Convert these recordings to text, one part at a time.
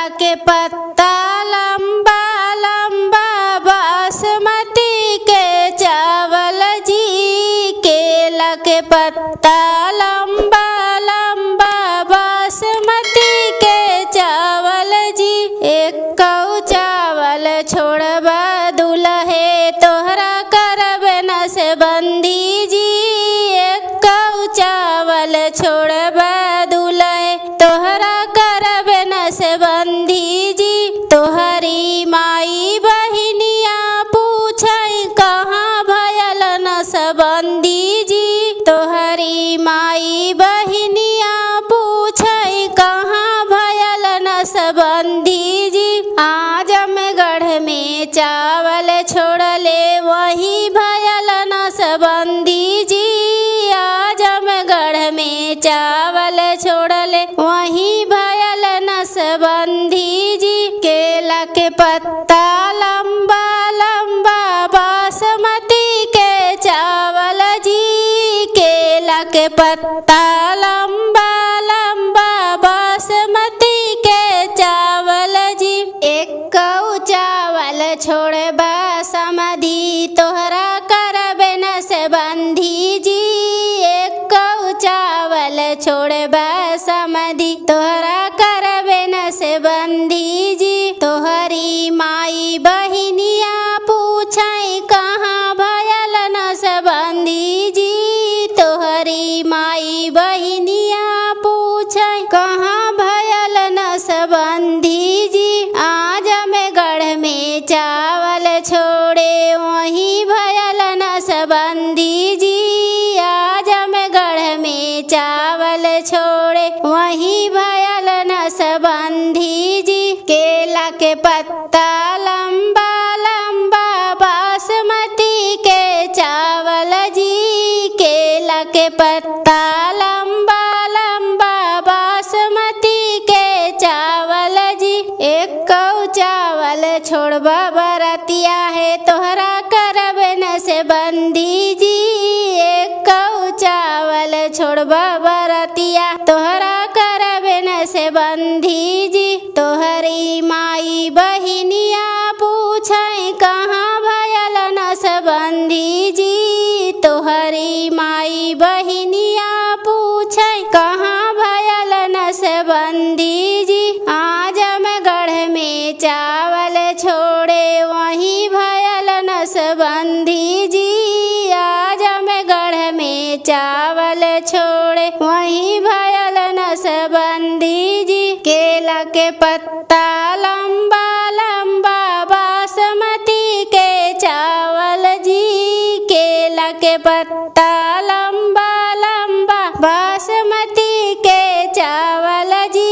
केला के पत्ता लंबा लंबा बासमती के चावल जी। केला के पत्ता लंबा लंबा बासमती के चावल जी। एक कौ चावल छोड़बा दुल्हे तोहरा करब नसबंदी जी। एक कौ चावल छोड़बा दुल्हे तोहरा करब नसबंदी जी। तोहरी माई बहिनिया पूछई कहाँ भयल नसबंदी जी। तोहरी माई बहिनिया पूछई कहाँ भयल नसबंदी जी। आजमगढ़ में चावल छोड़ले वही भयल नसबंदी जी। आजमगढ़ में चावल छोड़ले वही भयल नसबंदी जी। केला के पत्ता लंबा लंबा बासमती के चावल जी। केला के पत्ता लंबा लंबा बासमती के चावल जी। एक कौ चावल छोड़बा समधी तोहरा करब नसबंदी जी। एक कौ चावल छोड़बा समधी तोहरा करब नसबंदी जी। तोहरी माई बहिनिया पूछई कहाँ भयल नसबंदी जी। तोहरी माई बहिनिया पूछई कहाँ भयल नसबंदी जी। आजमगढ़ में चावल छोड़े वही भयल नसबंदी जी। आजमगढ़ में चावल छोड़े वही भयल नसबंदी जी। केला के पत्ता लंबा लंबा बासमती के चावल जी। केला के पत्ता लंबा लंबा बासमती के चावल जी। एक कौ चावल छोड़बा बरतिया है तोहरा करब नसबंदी जी। एक कौ चावल छोड़बा बरतिया तोहरा करब नसबंदी जी। तोहरी माई बहिनिया पूछई कहाँ भयल नसबंदी जी। तोहरी माई बहिनिया पूछई कहाँ भयल नसबंदी जी। आजमगढ़ में चावल छोड़े वही भयल नसबंदी जी। आजमगढ़ में चावल छोड़े वही भयल नसबंदी जी। केला के पत्ता लंबा लंबा बासमती के चावल जी। केला के पत्ता लंबा लंबा बासमती के चावल जी।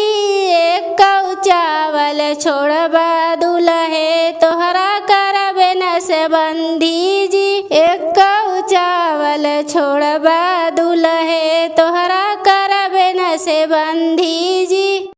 एक कौ चावल छोड़बा दुल्हे तोहरा करब नसबंदी जी। एक कौ चावल छोड़बा दुल्हे तोहरा करब नसबंदी